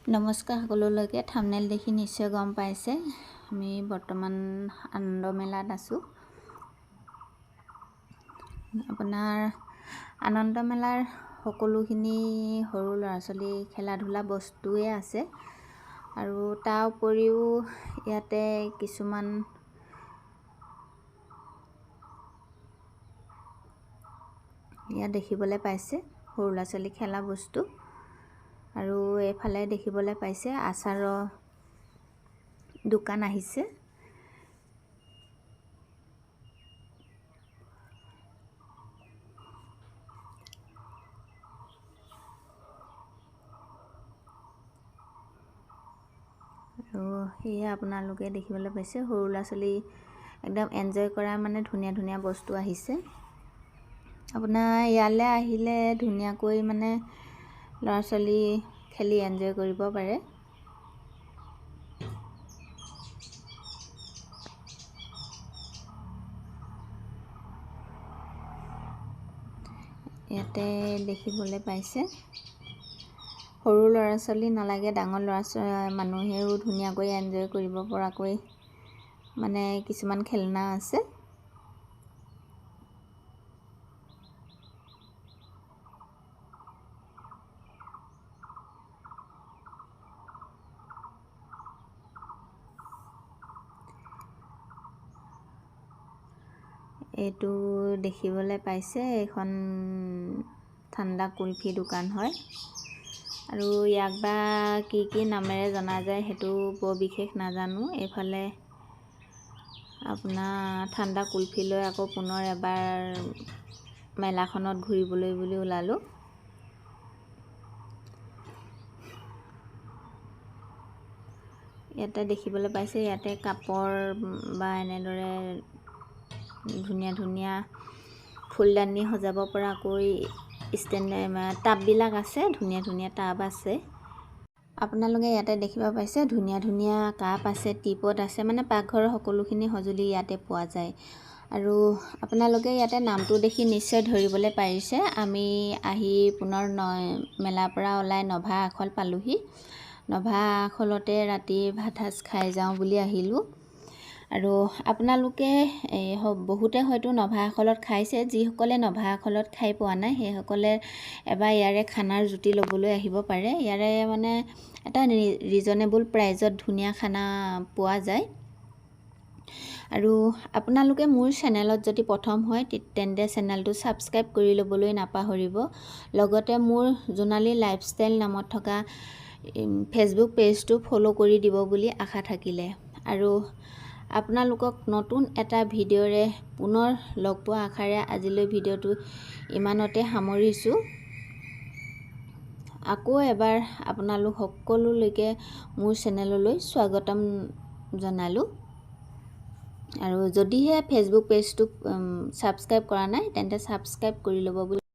নমস্কাৰ সকলোলৈকে। থাম্বনেইল দেখি নিশ্চয় গম পাইছে আমি বৰ্তমান আনন্দ মেলাত আছোঁ। আপোনাৰ আনন্দ মেলাৰ সকলোখিনি সৰু ল'ৰা ছোৱালী খেলা ধূলা বস্তুৱে আছে আৰু তাৰ উপৰিও ইয়াতে কিছুমান ইয়াত দেখিবলৈ পাইছে সৰু ল'ৰা ছোৱালী খেলা বস্তু আৰু এফালে দেখিবলৈ পাইছে আচাৰৰ দোকান আহিছে। আৰু সেয়া আপোনালোকে দেখিবলৈ পাইছে সৰু ল'ৰা ছোৱালী একদম এনজয় কৰা মানে ধুনীয়া ধুনীয়া বস্তু আহিছে। আপোনাৰ ইয়ালৈ আহিলে ধুনীয়াকৈ মানে ল'ৰা ছোৱালী খেলি এনজয় কৰিব পাৰে। ইয়াতে দেখিবলৈ পাইছে সৰু ল'ৰা ছোৱালী নালাগে, ডাঙৰ মানুহেও ধুনীয়াকৈ এনজয় কৰিব পৰাকৈ মানে কিছুমান খেলনা আছে। এইটো দেখিবলৈ পাইছে এখন ঠাণ্ডা কুলফি দোকান হয় আৰু ইয়াক বা কি নামেৰে জনা যায় সেইটো বৰ বিশেষ নাজানো। এইফালে আপোনাৰ ঠাণ্ডা কুলফি লৈ আকৌ পুনৰ এবাৰ মেলাখনত ঘূৰিবলৈ বুলি ওলালোঁ। ইয়াতে দেখিবলৈ পাইছে ইয়াতে কাপৰ বা এনেদৰে ধুনীয়া ধুনীয়া ফুলদানি সজাব পৰাকৈ টাববিলাক আছে, ধুনীয়া ধুনীয়া টাব আছে। আপোনালোকে ইয়াতে দেখিব পাইছে ধুনীয়া ধুনীয়া কাপ আছে, টিপট আছে, মানে পাকঘৰৰ সকলোখিনি সঁজুলি ইয়াতে পোৱা যায়। আৰু আপোনালোকে ইয়াতে নামটো দেখি নিশ্চয় ধৰিবলৈ পাৰিছে আমি আহি পুনৰ মেলাৰ পৰা ওলাই নভা আখল পালোহি। নভা আখলতে ৰাতি ভাত সাজ খাই যাওঁ বুলি আহিলোঁ। আৰু আপোনালোকে বহুতে হয়তো নভা আখলত খাইছে, যিসকলে নভা আখলত খাই পোৱা নাই সেইসকলে এবাৰ ইয়াৰে খানাৰ জুতি ল'বলৈ আহিব পাৰে। ইয়াৰে মানে এটা ৰিজনেবল প্ৰাইজত ধুনীয়া খানা পোৱা যায়। আৰু আপোনালোকে মোৰ চেনেলত যদি প্ৰথম হয় তেন্তে চেনেলটো ছাবস্ক্ৰাইব কৰি ল'বলৈ নাপাহৰিব। লগতে মোৰ জোনালী লাইফষ্টাইল নামত থকা ফেচবুক পেজটো ফ'ল' কৰি দিব বুলি আশা থাকিলে। আৰু আপোনালোকক নতুন এটা ভিডিঅ'ৰে পুনৰ লগ পোৱা আশাৰে আজিলৈ ভিডিঅ'টো ইমানতে সামৰিছোঁ। আকৌ এবাৰ আপোনালোক সকলোলৈকে মোৰ চেনেললৈ স্বাগতম জনালোঁ। আৰু যদিহে ফেচবুক পেজটো ছাবস্ক্ৰাইব কৰা নাই তেন্তে ছাবস্ক্ৰাইব কৰি ল'ব বুলি